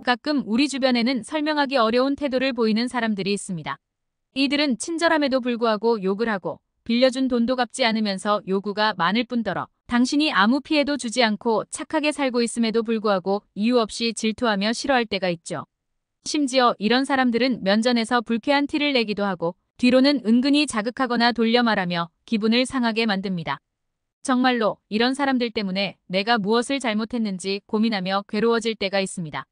가끔 우리 주변에는 설명하기 어려운 태도를 보이는 사람들이 있습니다. 이들은 친절함에도 불구하고 욕을 하고 빌려준 돈도 갚지 않으면서 요구가 많을 뿐더러 당신이 아무 피해도 주지 않고 착하게 살고 있음에도 불구하고 이유 없이 질투하며 싫어할 때가 있죠. 심지어 이런 사람들은 면전에서 불쾌한 티를 내기도 하고 뒤로는 은근히 자극하거나 돌려 말하며 기분을 상하게 만듭니다. 정말로 이런 사람들 때문에 내가 무엇을 잘못했는지 고민하며 괴로워질 때가 있습니다.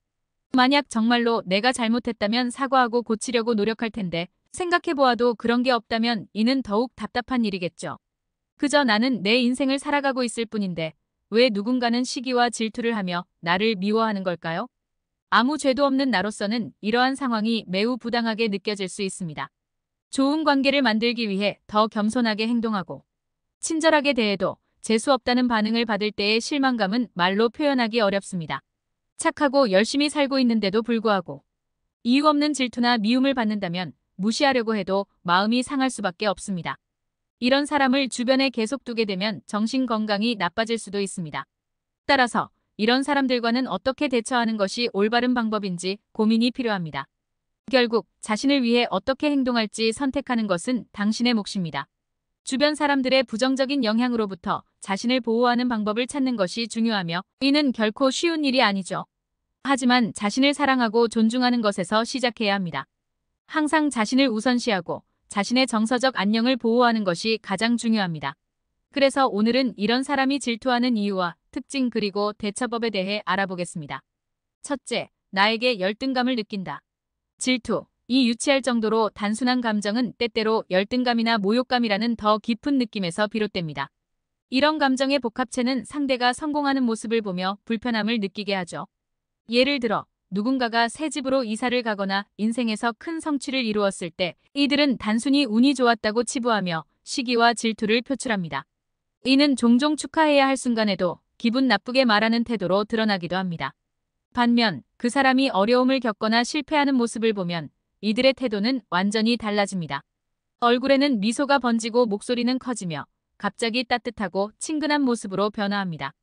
만약 정말로 내가 잘못했다면 사과하고 고치려고 노력할 텐데 생각해보아도 그런 게 없다면 이는 더욱 답답한 일이겠죠. 그저 나는 내 인생을 살아가고 있을 뿐인데 왜 누군가는 시기와 질투를 하며 나를 미워하는 걸까요? 아무 죄도 없는 나로서는 이러한 상황이 매우 부당하게 느껴질 수 있습니다. 좋은 관계를 만들기 위해 더 겸손하게 행동하고 친절하게 대해도 재수 없다는 반응을 받을 때의 실망감은 말로 표현하기 어렵습니다. 착하고 열심히 살고 있는데도 불구하고 이유 없는 질투나 미움을 받는다면 무시하려고 해도 마음이 상할 수밖에 없습니다. 이런 사람을 주변에 계속 두게 되면 정신 건강이 나빠질 수도 있습니다. 따라서 이런 사람들과는 어떻게 대처하는 것이 올바른 방법인지 고민이 필요합니다. 결국 자신을 위해 어떻게 행동할지 선택하는 것은 당신의 몫입니다. 주변 사람들의 부정적인 영향으로부터 자신을 보호하는 방법을 찾는 것이 중요하며 이는 결코 쉬운 일이 아니죠. 하지만 자신을 사랑하고 존중하는 것에서 시작해야 합니다. 항상 자신을 우선시하고 자신의 정서적 안녕을 보호하는 것이 가장 중요합니다. 그래서 오늘은 이런 사람이 질투하는 이유와 특징 그리고 대처법에 대해 알아보겠습니다. 첫째, 나에게 열등감을 느낀다. 질투. 이 유치할 정도로 단순한 감정은 때때로 열등감이나 모욕감이라는 더 깊은 느낌에서 비롯됩니다. 이런 감정의 복합체는 상대가 성공하는 모습을 보며 불편함을 느끼게 하죠. 예를 들어 누군가가 새 집으로 이사를 가거나 인생에서 큰 성취를 이루었을 때 이들은 단순히 운이 좋았다고 치부하며 시기와 질투를 표출합니다. 이는 종종 축하해야 할 순간에도 기분 나쁘게 말하는 태도로 드러나기도 합니다. 반면 그 사람이 어려움을 겪거나 실패하는 모습을 보면 이들의 태도는 완전히 달라집니다. 얼굴에는 미소가 번지고 목소리는 커지며 갑자기 따뜻하고 친근한 모습으로 변화합니다.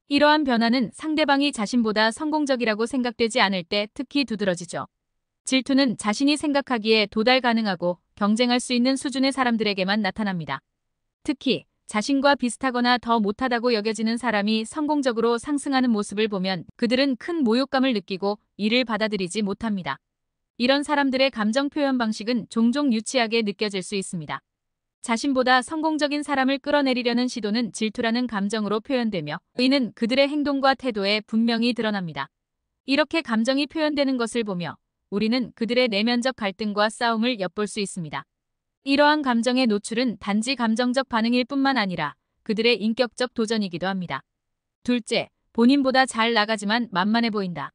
이러한 변화는 상대방이 자신보다 성공적이라고 생각되지 않을 때 특히 두드러지죠. 질투는 자신이 생각하기에 도달 가능하고 경쟁할 수 있는 수준의 사람들에게만 나타납니다. 특히 자신과 비슷하거나 더 못하다고 여겨지는 사람이 성공적으로 상승하는 모습을 보면 그들은 큰 모욕감을 느끼고 이를 받아들이지 못합니다. 이런 사람들의 감정 표현 방식은 종종 유치하게 느껴질 수 있습니다. 자신보다 성공적인 사람을 끌어내리려는 시도는 질투라는 감정으로 표현되며 이는 그들의 행동과 태도에 분명히 드러납니다. 이렇게 감정이 표현되는 것을 보며 우리는 그들의 내면적 갈등과 싸움을 엿볼 수 있습니다. 이러한 감정의 노출은 단지 감정적 반응일 뿐만 아니라 그들의 인격적 도전이기도 합니다. 둘째, 본인보다 잘 나가지만 만만해 보인다.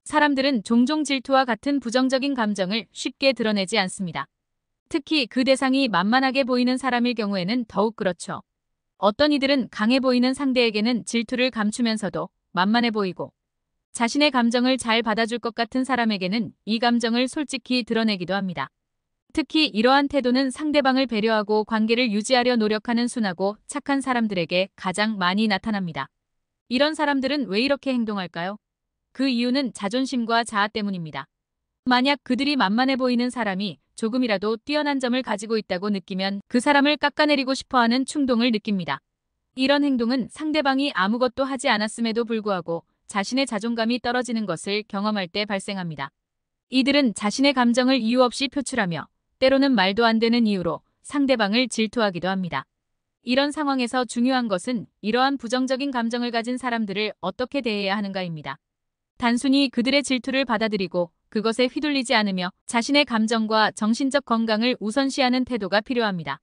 사람들은 종종 질투와 같은 부정적인 감정을 쉽게 드러내지 않습니다. 특히 그 대상이 만만하게 보이는 사람일 경우에는 더욱 그렇죠. 어떤 이들은 강해 보이는 상대에게는 질투를 감추면서도 만만해 보이고 자신의 감정을 잘 받아줄 것 같은 사람에게는 이 감정을 솔직히 드러내기도 합니다. 특히 이러한 태도는 상대방을 배려하고 관계를 유지하려 노력하는 순하고 착한 사람들에게 가장 많이 나타납니다. 이런 사람들은 왜 이렇게 행동할까요? 그 이유는 자존심과 자아 때문입니다. 만약 그들이 만만해 보이는 사람이 조금이라도 뛰어난 점을 가지고 있다고 느끼면 그 사람을 깎아내리고 싶어하는 충동을 느낍니다. 이런 행동은 상대방이 아무것도 하지 않았음에도 불구하고 자신의 자존감이 떨어지는 것을 경험할 때 발생합니다. 이들은 자신의 감정을 이유 없이 표출하며 때로는 말도 안 되는 이유로 상대방을 질투하기도 합니다. 이런 상황에서 중요한 것은 이러한 부정적인 감정을 가진 사람들을 어떻게 대해야 하는가입니다. 단순히 그들의 질투를 받아들이고 그것에 휘둘리지 않으며 자신의 감정과 정신적 건강을 우선시하는 태도가 필요합니다.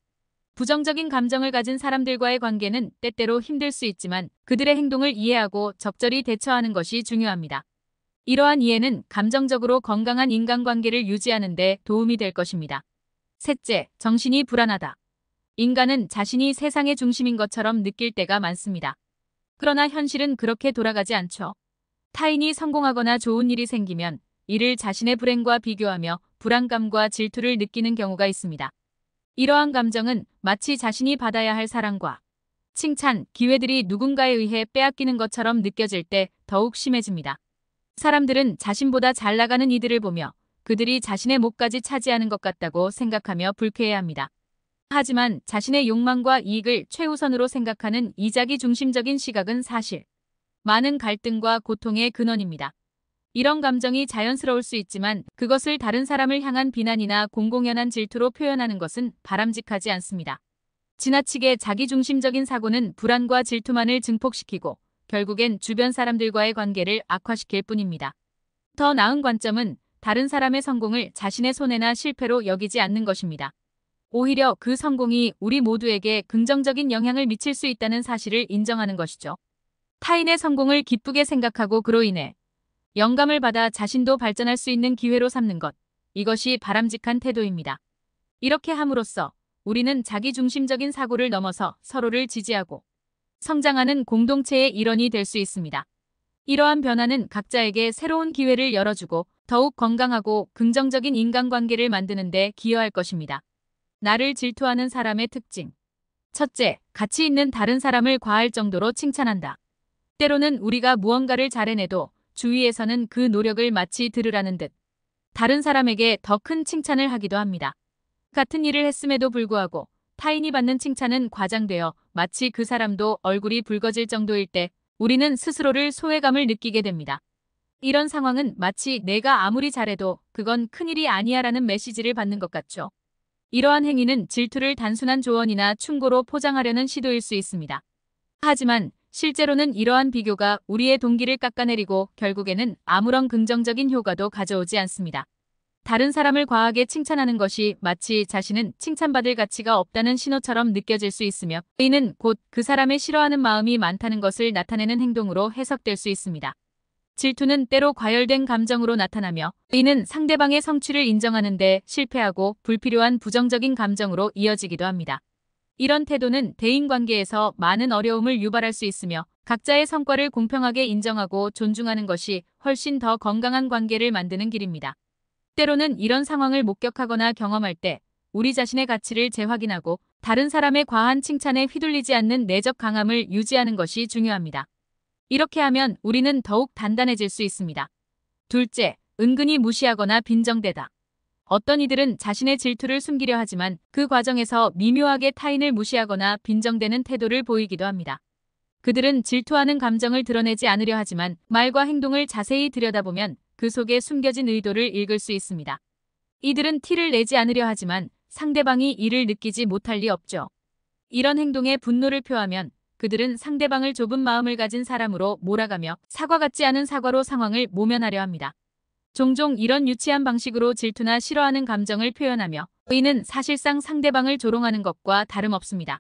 부정적인 감정을 가진 사람들과의 관계는 때때로 힘들 수 있지만 그들의 행동을 이해하고 적절히 대처하는 것이 중요합니다. 이러한 이해는 감정적으로 건강한 인간관계를 유지하는 데 도움이 될 것입니다. 셋째, 정신이 불안하다. 인간은 자신이 세상의 중심인 것처럼 느낄 때가 많습니다. 그러나 현실은 그렇게 돌아가지 않죠. 타인이 성공하거나 좋은 일이 생기면 이를 자신의 불행과 비교하며 불안감과 질투를 느끼는 경우가 있습니다. 이러한 감정은 마치 자신이 받아야 할 사랑과 칭찬, 기회들이 누군가에 의해 빼앗기는 것처럼 느껴질 때 더욱 심해집니다. 사람들은 자신보다 잘 나가는 이들을 보며 그들이 자신의 몫까지 차지하는 것 같다고 생각하며 불쾌해합니다. 하지만 자신의 욕망과 이익을 최우선으로 생각하는 이자기 중심적인 시각은 사실 많은 갈등과 고통의 근원입니다. 이런 감정이 자연스러울 수 있지만 그것을 다른 사람을 향한 비난이나 공공연한 질투로 표현하는 것은 바람직하지 않습니다. 지나치게 자기중심적인 사고는 불안과 질투만을 증폭시키고 결국엔 주변 사람들과의 관계를 악화시킬 뿐입니다. 더 나은 관점은 다른 사람의 성공을 자신의 손해나 실패로 여기지 않는 것입니다. 오히려 그 성공이 우리 모두에게 긍정적인 영향을 미칠 수 있다는 사실을 인정하는 것이죠. 타인의 성공을 기쁘게 생각하고 그로 인해 영감을 받아 자신도 발전할 수 있는 기회로 삼는 것. 이것이 바람직한 태도입니다. 이렇게 함으로써 우리는 자기중심적인 사고를 넘어서 서로를 지지하고 성장하는 공동체의 일원이 될 수 있습니다. 이러한 변화는 각자에게 새로운 기회를 열어주고 더욱 건강하고 긍정적인 인간관계를 만드는 데 기여할 것입니다. 나를 질투하는 사람의 특징. 첫째, 가치 있는 다른 사람을 과할 정도로 칭찬한다. 때로는 우리가 무언가를 잘해내도 주위에서는 그 노력을 마치 들으라는 듯 다른 사람에게 더 큰 칭찬을 하기도 합니다. 같은 일을 했음에도 불구하고 타인이 받는 칭찬은 과장되어 마치 그 사람도 얼굴이 붉어질 정도일 때 우리는 스스로를 소외감을 느끼게 됩니다. 이런 상황은 마치 내가 아무리 잘해도 그건 큰일이 아니야라는 메시지를 받는 것 같죠. 이러한 행위는 질투를 단순한 조언이나 충고로 포장하려는 시도일 수 있습니다. 하지만 실제로는 이러한 비교가 우리의 동기를 깎아내리고 결국에는 아무런 긍정적인 효과도 가져오지 않습니다. 다른 사람을 과하게 칭찬하는 것이 마치 자신은 칭찬받을 가치가 없다는 신호처럼 느껴질 수 있으며 이는 곧 그 사람의 싫어하는 마음이 많다는 것을 나타내는 행동으로 해석될 수 있습니다. 질투는 때로 과열된 감정으로 나타나며 이는 상대방의 성취를 인정하는 데 실패하고 불필요한 부정적인 감정으로 이어지기도 합니다. 이런 태도는 대인관계에서 많은 어려움을 유발할 수 있으며 각자의 성과를 공평하게 인정하고 존중하는 것이 훨씬 더 건강한 관계를 만드는 길입니다. 때로는 이런 상황을 목격하거나 경험할 때 우리 자신의 가치를 재확인하고 다른 사람의 과한 칭찬에 휘둘리지 않는 내적 강함을 유지하는 것이 중요합니다. 이렇게 하면 우리는 더욱 단단해질 수 있습니다. 둘째, 은근히 무시하거나 빈정대다. 어떤 이들은 자신의 질투를 숨기려 하지만 그 과정에서 미묘하게 타인을 무시하거나 빈정대는 태도를 보이기도 합니다. 그들은 질투하는 감정을 드러내지 않으려 하지만 말과 행동을 자세히 들여다보면 그 속에 숨겨진 의도를 읽을 수 있습니다. 이들은 티를 내지 않으려 하지만 상대방이 이를 느끼지 못할 리 없죠. 이런 행동에 분노를 표하면 그들은 상대방을 좁은 마음을 가진 사람으로 몰아가며 사과 같지 않은 사과로 상황을 모면하려 합니다. 종종 이런 유치한 방식으로 질투나 싫어하는 감정을 표현하며 이는 사실상 상대방을 조롱하는 것과 다름없습니다.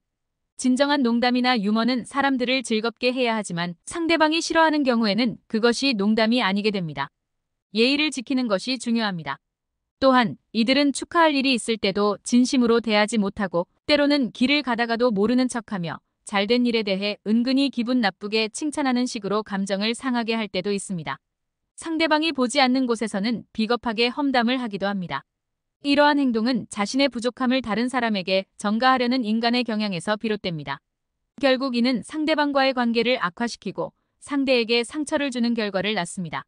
진정한 농담이나 유머는 사람들을 즐겁게 해야 하지만 상대방이 싫어하는 경우에는 그것이 농담이 아니게 됩니다. 예의를 지키는 것이 중요합니다. 또한 이들은 축하할 일이 있을 때도 진심으로 대하지 못하고 때로는 길을 가다가도 모르는 척하며 잘된 일에 대해 은근히 기분 나쁘게 칭찬하는 식으로 감정을 상하게 할 때도 있습니다. 상대방이 보지 않는 곳에서는 비겁하게 험담을 하기도 합니다. 이러한 행동은 자신의 부족함을 다른 사람에게 전가하려는 인간의 경향에서 비롯됩니다. 결국 이는 상대방과의 관계를 악화시키고 상대에게 상처를 주는 결과를 낳습니다.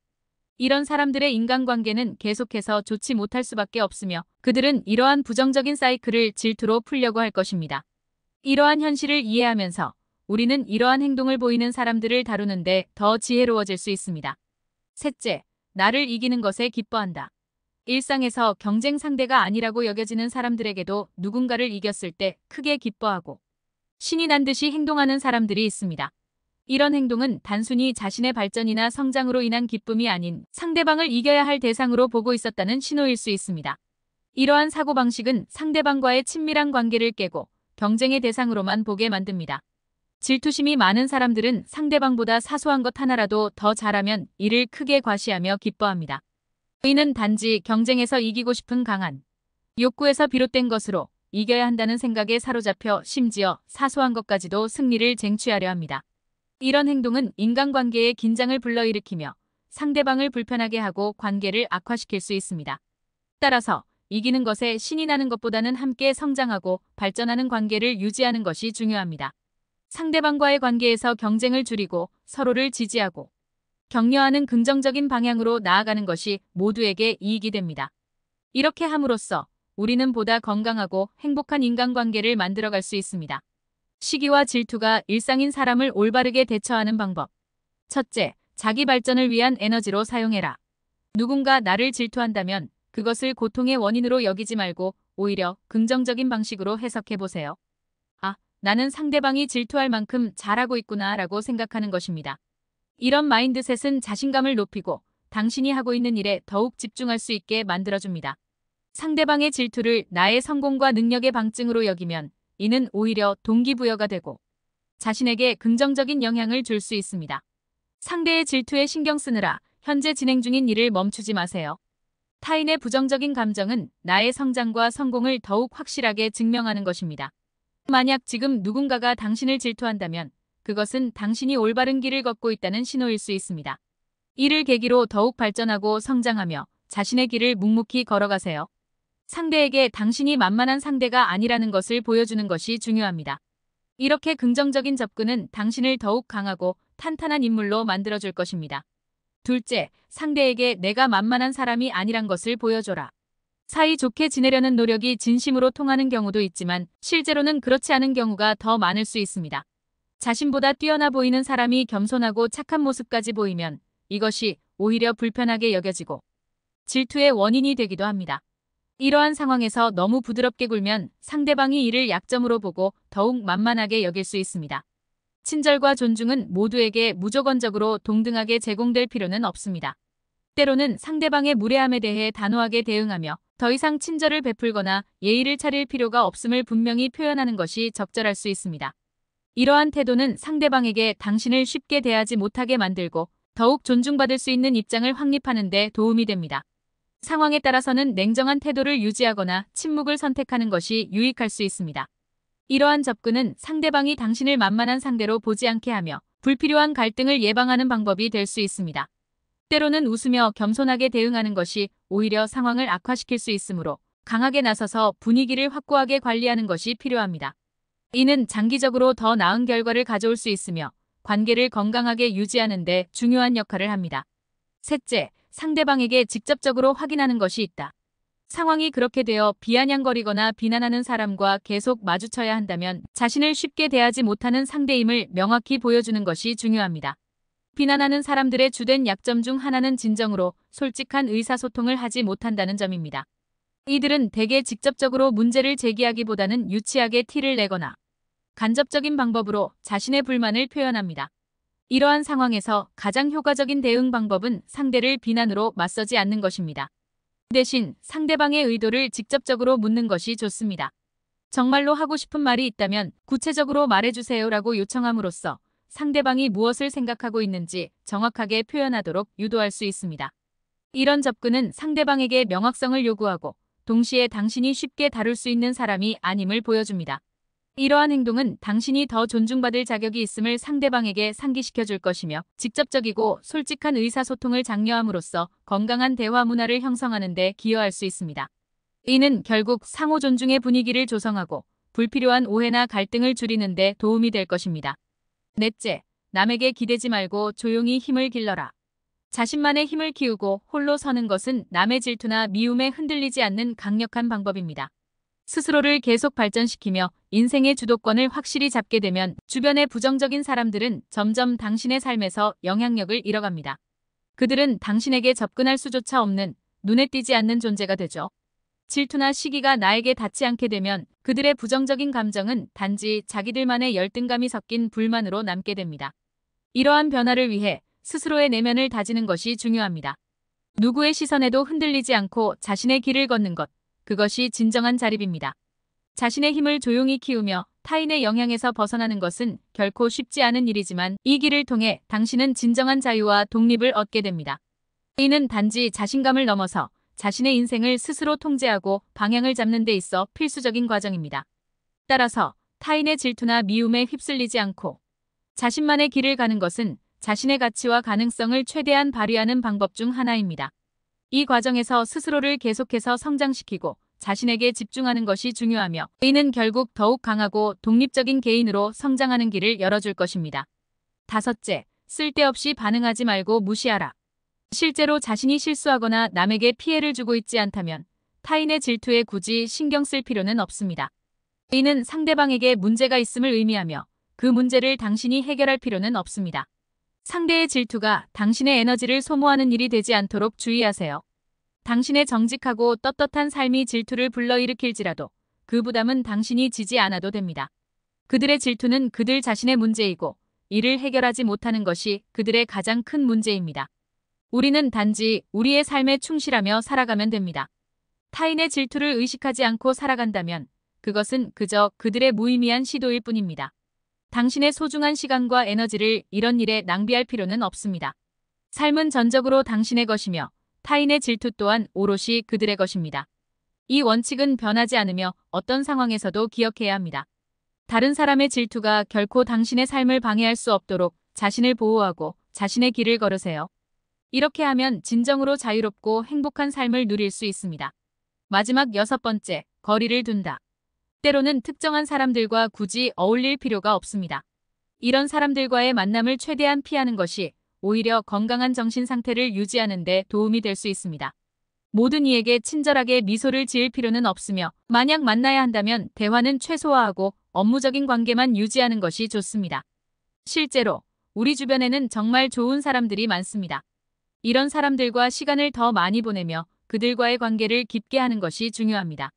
이런 사람들의 인간관계는 계속해서 좋지 못할 수밖에 없으며 그들은 이러한 부정적인 사이클을 질투로 풀려고 할 것입니다. 이러한 현실을 이해하면서 우리는 이러한 행동을 보이는 사람들을 다루는데 더 지혜로워질 수 있습니다. 셋째, 나를 이기는 것에 기뻐한다. 일상에서 경쟁 상대가 아니라고 여겨지는 사람들에게도 누군가를 이겼을 때 크게 기뻐하고 신이 난 듯이 행동하는 사람들이 있습니다. 이런 행동은 단순히 자신의 발전이나 성장으로 인한 기쁨이 아닌 상대방을 이겨야 할 대상으로 보고 있었다는 신호일 수 있습니다. 이러한 사고방식은 상대방과의 친밀한 관계를 깨고 경쟁의 대상으로만 보게 만듭니다. 질투심이 많은 사람들은 상대방보다 사소한 것 하나라도 더 잘하면 이를 크게 과시하며 기뻐합니다. 이는 단지 경쟁에서 이기고 싶은 강한 욕구에서 비롯된 것으로 이겨야 한다는 생각에 사로잡혀 심지어 사소한 것까지도 승리를 쟁취하려 합니다. 이런 행동은 인간관계에 긴장을 불러일으키며 상대방을 불편하게 하고 관계를 악화시킬 수 있습니다. 따라서 이기는 것에 신이 나는 것보다는 함께 성장하고 발전하는 관계를 유지하는 것이 중요합니다. 상대방과의 관계에서 경쟁을 줄이고 서로를 지지하고 격려하는 긍정적인 방향으로 나아가는 것이 모두에게 이익이 됩니다. 이렇게 함으로써 우리는 보다 건강하고 행복한 인간관계를 만들어갈 수 있습니다. 시기와 질투가 일상인 사람을 올바르게 대처하는 방법. 첫째, 자기 발전을 위한 에너지로 사용해라. 누군가 나를 질투한다면 그것을 고통의 원인으로 여기지 말고 오히려 긍정적인 방식으로 해석해 보세요. 아, 나는 상대방이 질투할 만큼 잘하고 있구나 라고 생각하는 것입니다. 이런 마인드셋은 자신감을 높이고 당신이 하고 있는 일에 더욱 집중할 수 있게 만들어줍니다. 상대방의 질투를 나의 성공과 능력의 방증으로 여기면 이는 오히려 동기부여가 되고 자신에게 긍정적인 영향을 줄 수 있습니다. 상대의 질투에 신경 쓰느라 현재 진행 중인 일을 멈추지 마세요. 타인의 부정적인 감정은 나의 성장과 성공을 더욱 확실하게 증명하는 것입니다. 만약 지금 누군가가 당신을 질투한다면 그것은 당신이 올바른 길을 걷고 있다는 신호일 수 있습니다. 이를 계기로 더욱 발전하고 성장하며 자신의 길을 묵묵히 걸어가세요. 상대에게 당신이 만만한 상대가 아니라는 것을 보여주는 것이 중요합니다. 이렇게 긍정적인 접근은 당신을 더욱 강하고 탄탄한 인물로 만들어줄 것입니다. 둘째, 상대에게 내가 만만한 사람이 아니란 것을 보여줘라. 사이좋게 지내려는 노력이 진심으로 통하는 경우도 있지만 실제로는 그렇지 않은 경우가 더 많을 수 있습니다. 자신보다 뛰어나 보이는 사람이 겸손하고 착한 모습까지 보이면 이것이 오히려 불편하게 여겨지고 질투의 원인이 되기도 합니다. 이러한 상황에서 너무 부드럽게 굴면 상대방이 이를 약점으로 보고 더욱 만만하게 여길 수 있습니다. 친절과 존중은 모두에게 무조건적으로 동등하게 제공될 필요는 없습니다. 때로는 상대방의 무례함에 대해 단호하게 대응하며 더 이상 친절을 베풀거나 예의를 차릴 필요가 없음을 분명히 표현하는 것이 적절할 수 있습니다. 이러한 태도는 상대방에게 당신을 쉽게 대하지 못하게 만들고 더욱 존중받을 수 있는 입장을 확립하는 데 도움이 됩니다. 상황에 따라서는 냉정한 태도를 유지하거나 침묵을 선택하는 것이 유익할 수 있습니다. 이러한 접근은 상대방이 당신을 만만한 상대로 보지 않게 하며 불필요한 갈등을 예방하는 방법이 될 수 있습니다. 때로는 웃으며 겸손하게 대응하는 것이 오히려 상황을 악화시킬 수 있으므로 강하게 나서서 분위기를 확고하게 관리하는 것이 필요합니다. 이는 장기적으로 더 나은 결과를 가져올 수 있으며 관계를 건강하게 유지하는 데 중요한 역할을 합니다. 셋째, 상대방에게 직접적으로 확인하는 것이 있다. 상황이 그렇게 되어 비아냥거리거나 비난하는 사람과 계속 마주쳐야 한다면 자신을 쉽게 대하지 못하는 상대임을 명확히 보여주는 것이 중요합니다. 비난하는 사람들의 주된 약점 중 하나는 진정으로 솔직한 의사소통을 하지 못한다는 점입니다. 이들은 대개 직접적으로 문제를 제기하기보다는 유치하게 티를 내거나 간접적인 방법으로 자신의 불만을 표현합니다. 이러한 상황에서 가장 효과적인 대응 방법은 상대를 비난으로 맞서지 않는 것입니다. 대신 상대방의 의도를 직접적으로 묻는 것이 좋습니다. 정말로 하고 싶은 말이 있다면 구체적으로 말해주세요라고 요청함으로써 상대방이 무엇을 생각하고 있는지 정확하게 표현하도록 유도할 수 있습니다. 이런 접근은 상대방에게 명확성을 요구하고 동시에 당신이 쉽게 다룰 수 있는 사람이 아님을 보여줍니다. 이러한 행동은 당신이 더 존중받을 자격이 있음을 상대방에게 상기시켜 줄 것이며 직접적이고 솔직한 의사소통을 장려함으로써 건강한 대화 문화를 형성하는 데 기여할 수 있습니다. 이는 결국 상호 존중의 분위기를 조성하고 불필요한 오해나 갈등을 줄이는 데 도움이 될 것입니다. 넷째, 남에게 기대지 말고 조용히 힘을 길러라. 자신만의 힘을 키우고 홀로 서는 것은 남의 질투나 미움에 흔들리지 않는 강력한 방법입니다. 스스로를 계속 발전시키며 인생의 주도권을 확실히 잡게 되면 주변의 부정적인 사람들은 점점 당신의 삶에서 영향력을 잃어갑니다. 그들은 당신에게 접근할 수조차 없는 눈에 띄지 않는 존재가 되죠. 질투나 시기가 나에게 닿지 않게 되면 그들의 부정적인 감정은 단지 자기들만의 열등감이 섞인 불만으로 남게 됩니다. 이러한 변화를 위해 스스로의 내면을 다지는 것이 중요합니다. 누구의 시선에도 흔들리지 않고 자신의 길을 걷는 것. 그것이 진정한 자립입니다. 자신의 힘을 조용히 키우며 타인의 영향에서 벗어나는 것은 결코 쉽지 않은 일이지만 이 길을 통해 당신은 진정한 자유와 독립을 얻게 됩니다. 이는 단지 자신감을 넘어서 자신의 인생을 스스로 통제하고 방향을 잡는 데 있어 필수적인 과정입니다. 따라서 타인의 질투나 미움에 휩쓸리지 않고 자신만의 길을 가는 것은 자신의 가치와 가능성을 최대한 발휘하는 방법 중 하나입니다. 이 과정에서 스스로를 계속해서 성장시키고 자신에게 집중하는 것이 중요하며 개인은 결국 더욱 강하고 독립적인 개인으로 성장하는 길을 열어줄 것입니다. 다섯째, 쓸데없이 반응하지 말고 무시하라. 실제로 자신이 실수하거나 남에게 피해를 주고 있지 않다면 타인의 질투에 굳이 신경 쓸 필요는 없습니다. 개인은 상대방에게 문제가 있음을 의미하며 그 문제를 당신이 해결할 필요는 없습니다. 상대의 질투가 당신의 에너지를 소모하는 일이 되지 않도록 주의하세요. 당신의 정직하고 떳떳한 삶이 질투를 불러일으킬지라도 그 부담은 당신이 지지 않아도 됩니다. 그들의 질투는 그들 자신의 문제이고 이를 해결하지 못하는 것이 그들의 가장 큰 문제입니다. 우리는 단지 우리의 삶에 충실하며 살아가면 됩니다. 타인의 질투를 의식하지 않고 살아간다면 그것은 그저 그들의 무의미한 시도일 뿐입니다. 당신의 소중한 시간과 에너지를 이런 일에 낭비할 필요는 없습니다. 삶은 전적으로 당신의 것이며 타인의 질투 또한 오롯이 그들의 것입니다. 이 원칙은 변하지 않으며 어떤 상황에서도 기억해야 합니다. 다른 사람의 질투가 결코 당신의 삶을 방해할 수 없도록 자신을 보호하고 자신의 길을 걸으세요. 이렇게 하면 진정으로 자유롭고 행복한 삶을 누릴 수 있습니다. 마지막 여섯 번째, 거리를 둔다. 때로는 특정한 사람들과 굳이 어울릴 필요가 없습니다. 이런 사람들과의 만남을 최대한 피하는 것이 오히려 건강한 정신 상태를 유지하는 데 도움이 될 수 있습니다. 모든 이에게 친절하게 미소를 지을 필요는 없으며 만약 만나야 한다면 대화는 최소화하고 업무적인 관계만 유지하는 것이 좋습니다. 실제로 우리 주변에는 정말 좋은 사람들이 많습니다. 이런 사람들과 시간을 더 많이 보내며 그들과의 관계를 깊게 하는 것이 중요합니다.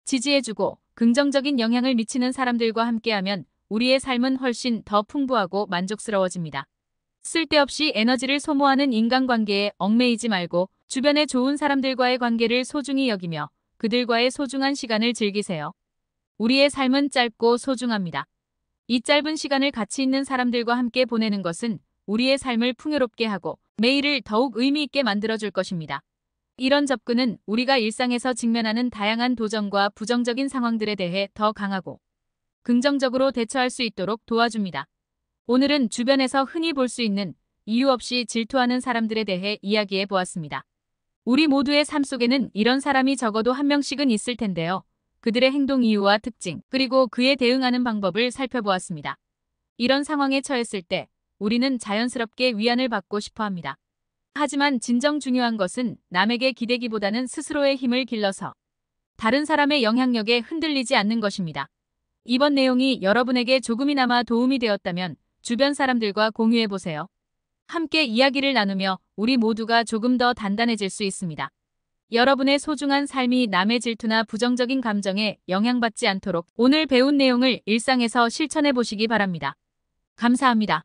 지지해주고 긍정적인 영향을 미치는 사람들과 함께하면 우리의 삶은 훨씬 더 풍부하고 만족스러워집니다. 쓸데없이 에너지를 소모하는 인간관계에 얽매이지 말고 주변의 좋은 사람들과의 관계를 소중히 여기며 그들과의 소중한 시간을 즐기세요. 우리의 삶은 짧고 소중합니다. 이 짧은 시간을 가치 있는 사람들과 함께 보내는 것은 우리의 삶을 풍요롭게 하고 매일을 더욱 의미 있게 만들어줄 것입니다. 이런 접근은 우리가 일상에서 직면하는 다양한 도전과 부정적인 상황들에 대해 더 강하고 긍정적으로 대처할 수 있도록 도와줍니다. 오늘은 주변에서 흔히 볼 수 있는 이유 없이 질투하는 사람들에 대해 이야기해 보았습니다. 우리 모두의 삶 속에는 이런 사람이 적어도 한 명씩은 있을 텐데요. 그들의 행동 이유와 특징, 그리고 그에 대응하는 방법을 살펴보았습니다. 이런 상황에 처했을 때 우리는 자연스럽게 위안을 받고 싶어 합니다. 하지만 진정 중요한 것은 남에게 기대기보다는 스스로의 힘을 길러서 다른 사람의 영향력에 흔들리지 않는 것입니다. 이번 내용이 여러분에게 조금이나마 도움이 되었다면 주변 사람들과 공유해보세요. 함께 이야기를 나누며 우리 모두가 조금 더 단단해질 수 있습니다. 여러분의 소중한 삶이 남의 질투나 부정적인 감정에 영향받지 않도록 오늘 배운 내용을 일상에서 실천해 보시기 바랍니다. 감사합니다.